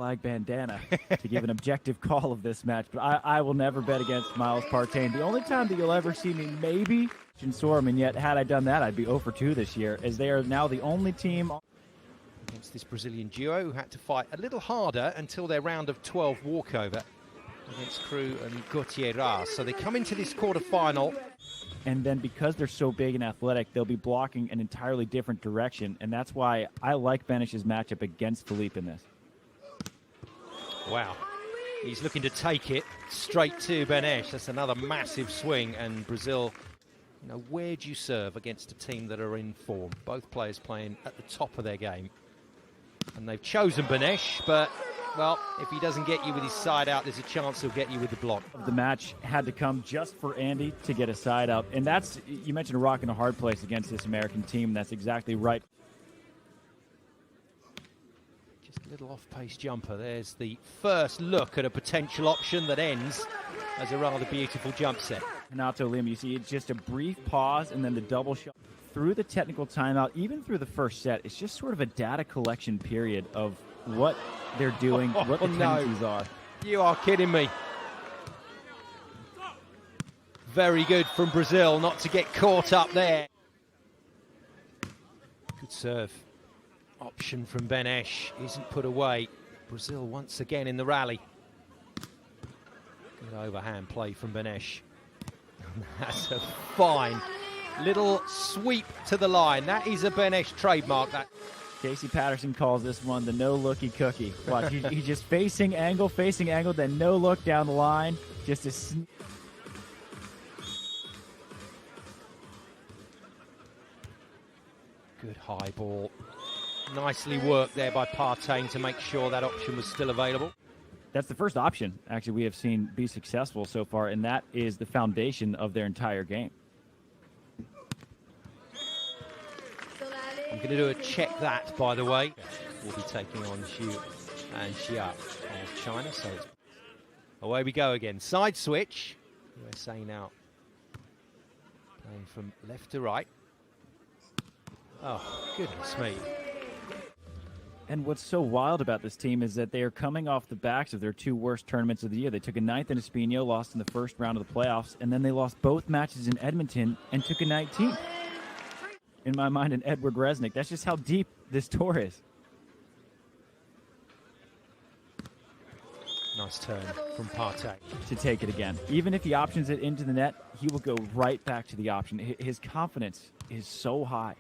flag bandana to give an objective call of this match, but I will never bet against Miles-Partain. The only time that you'll ever see me maybe Sorum, and yet had I done that, I'd be 0 for 2 this year, as they are now the only team against this Brazilian duo who had to fight a little harder until their round of 12 walkover against Crew and Gutierrez. So they come into this quarterfinal. And then because they're so big and athletic, they'll be blocking an entirely different direction. And that's why I like Benesh's matchup against Felipe in this. Wow. He's looking to take it straight to Benesh. That's another massive swing. And Brazil, you know, where do you serve against a team that are in form? Both players playing at the top of their game. And they've chosen Benesh, but, well, if he doesn't get you with his side out, there's a chance he'll get you with the block. The match had to come just for Andy to get a side out. And that's, you mentioned a rock and a hard place against this American team. And that's exactly right. Just a little off-pace jumper. There's the first look at a potential option that ends as a rather beautiful jump set. Renato, Liam, you see it's just a brief pause and then the double shot. Through the technical timeout, even through the first set, it's just sort of a data collection period of what they're doing, what the tendencies are. You are kidding me. Very good from Brazil not to get caught up there. Good serve. Option from Benesh isn't put away. Brazil once again in the rally. Good overhand play from Benesh. That's a fine little sweep to the line. That is a Benesh trademark. That Casey Patterson calls this one the no-looky cookie. Watch, he's just facing angle, then no look down the line. Just a good high ball. Nicely worked there by Partain to make sure that option was still available. That's the first option, actually, we have seen be successful so far, and that is the foundation of their entire game. I'm going to do a check that, by the way. We'll be taking on Xu and Xia of China. So away we go again. Side switch. USA now playing from left to right. Oh, goodness me. And what's so wild about this team is that they are coming off the backs of their 2 worst tournaments of the year. They took a 9th in Espino, lost in the first round of the playoffs, and then they lost both matches in Edmonton and took a 19th. In my mind, an Edward Resnick. That's just how deep this tour is. Nice turn from Partain. To take it again. Even if he options it into the net, he will go right back to the option. His confidence is so high.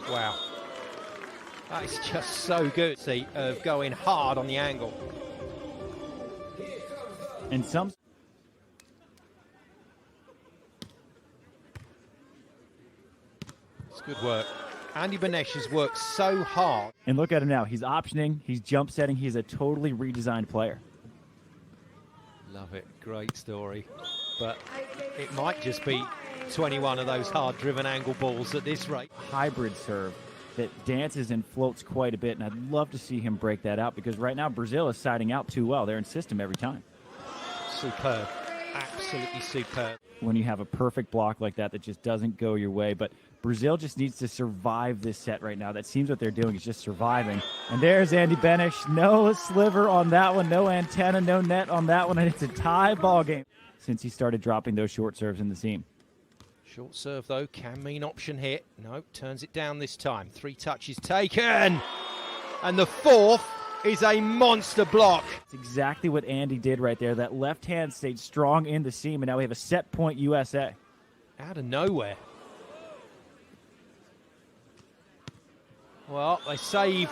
Wow. That is just so good. See, of going hard on the angle. And some... It's good work. Andy Benesh has worked so hard. And look at him now. He's optioning. He's jump setting. He's a totally redesigned player. Love it. Great story. But it might just be 21 of those hard-driven angle balls at this rate. Hybrid serve that dances and floats quite a bit, and I'd love to see him break that out because right now Brazil is siding out too well. They're in system every time. Superb. Absolutely superb. When you have a perfect block like that just doesn't go your way, but Brazil just needs to survive this set right now. That seems what they're doing is just surviving. And there's Andy Benesh. No sliver on that one, no antenna, no net on that one, and it's a tie ball game since he started dropping those short serves in the seam. Short serve, though, can mean option here. No, turns it down this time. 3 touches taken. And the 4th is a monster block. It's exactly what Andy did right there. That left hand stayed strong in the seam, and now we have a set point USA. Out of nowhere. Well, they save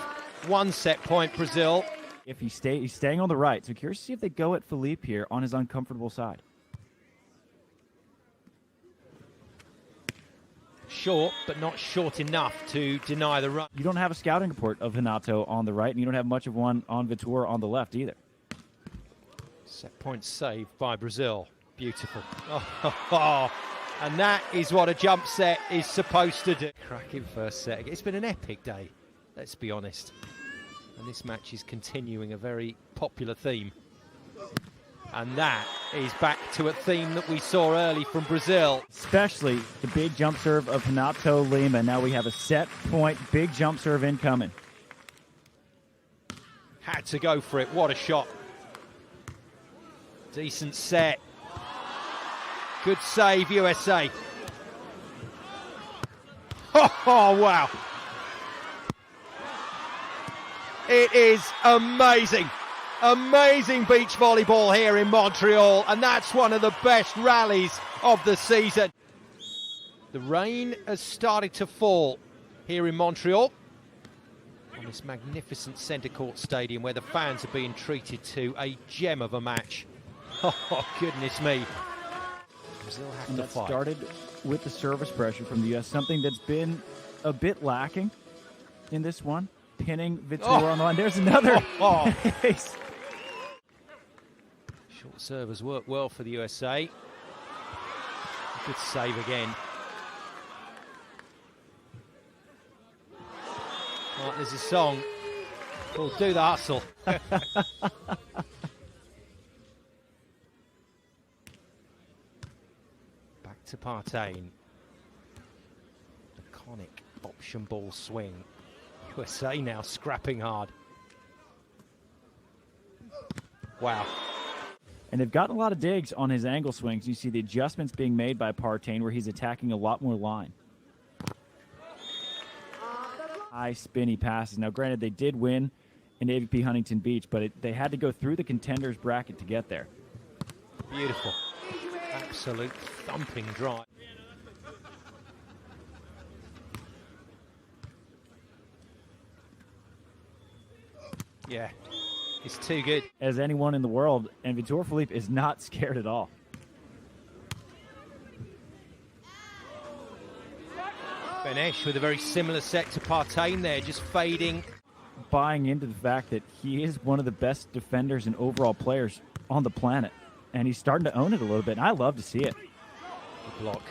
1 set point, Brazil. If he's staying on the right, so curious to see if they go at Felipe here on his uncomfortable side. Short, but not short enough to deny the run. You don't have a scouting report of Renato on the right, and you don't have much of one on Vitor on the left either. Set point saved by Brazil. Beautiful. Oh, and that is what a jump set is supposed to do. Cracking first set. It's been an epic day, let's be honest. And this match is continuing a very popular theme. And that is back to a theme that we saw early from Brazil. Especially the big jump serve of Renato Lima. Now we have a set point, big jump serve incoming. Had to go for it. What a shot. Decent set. Good save, USA. Oh, wow. It is amazing. Amazing beach volleyball here in Montreal, and that's one of the best rallies of the season. The rain has started to fall here in Montreal on this magnificent centre court stadium where the fans are being treated to a gem of a match. Oh, goodness me. Brazil have to fight. Started with the service pressure from the U.S., something that's been a bit lacking in this one. Pinning Vitor on the line. There's another ace. Short servers work well for the USA. Good save again. Oh, there's a song called Do the Hustle. Back to Partain. Iconic option ball swing. USA now scrapping hard. Wow. And they've gotten a lot of digs on his angle swings. You see the adjustments being made by Partain where he's attacking a lot more line. High spinny passes. Now, granted, they did win in AVP Huntington Beach, but they had to go through the contenders bracket to get there. Beautiful. Absolute thumping drive. Yeah, it's too good. As anyone in the world, and Vitor Felipe is not scared at all. Benesh with a very similar set to Partain there, just fading. Buying into the fact that he is one of the best defenders and overall players on the planet. And he's starting to own it a little bit, and I love to see it. The block.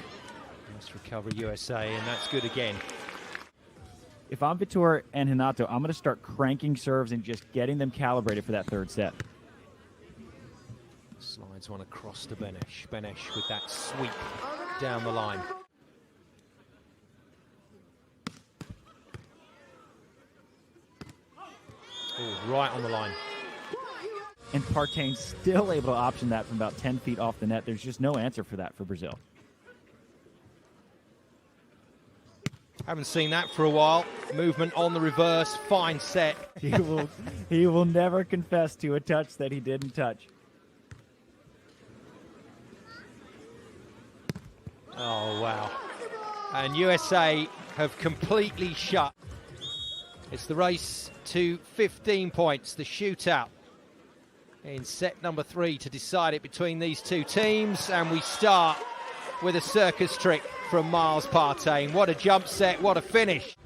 Nice recovery, USA, and that's good again. If I'm Vitor and Renato, I'm going to start cranking serves and just getting them calibrated for that third set. Slides one across to Benesh. Benesh with that sweep down the line. Oh, right on the line. And Partain still able to option that from about 10 feet off the net. There's just no answer for that for Brazil. Haven't seen that for a while. Movement on the reverse, fine set. He will never confess to a touch that he didn't touch. Oh, wow. And USA have completely shut. It's the race to 15 points, the shootout in set number 3 to decide it between these two teams. And we start with a circus trick from Miles Partain. What a jump set, what a finish.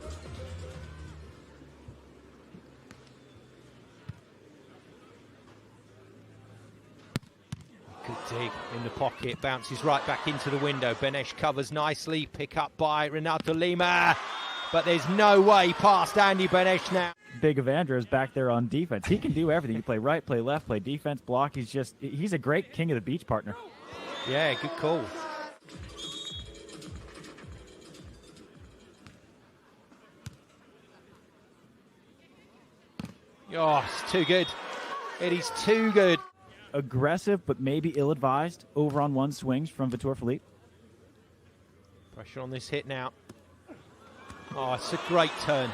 Good dig in the pocket, bounces right back into the window. Benesh covers nicely, pick up by Renato Lima, but there's no way past Andy Benesh now. Big Evandro is back there on defense. He can do everything. He play right, play left, play defense, block. He's a great king of the beach partner. Yeah, good call. Oh, it's too good. It is too good. Aggressive, but maybe ill-advised over on one swings from Vitor Felipe. Pressure on this hit now. Oh, it's a great turn.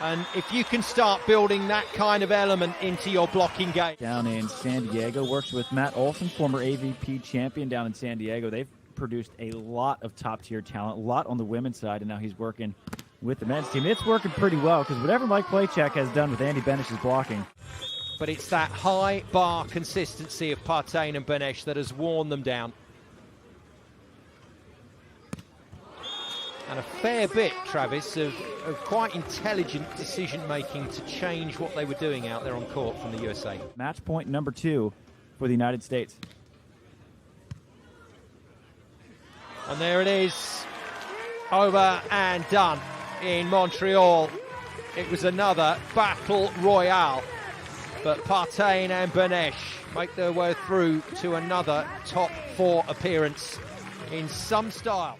And if you can start building that kind of element into your blocking game. Down in San Diego, works with Matt Olson, former AVP champion down in San Diego. They've produced a lot of top-tier talent, a lot on the women's side, and now he's working with the men's team. It's working pretty well because whatever Mike Playchek has done with Andy Benesh's blocking. But it's that high bar consistency of Partain and Benesh that has worn them down. And a fair bit, Travis, of quite intelligent decision-making to change what they were doing out there on court from the USA. Match point number 2 for the United States. And there it is, over and done in Montreal. It was another battle royale, but Partain and Benesh make their way through to another top 4 appearance in some style.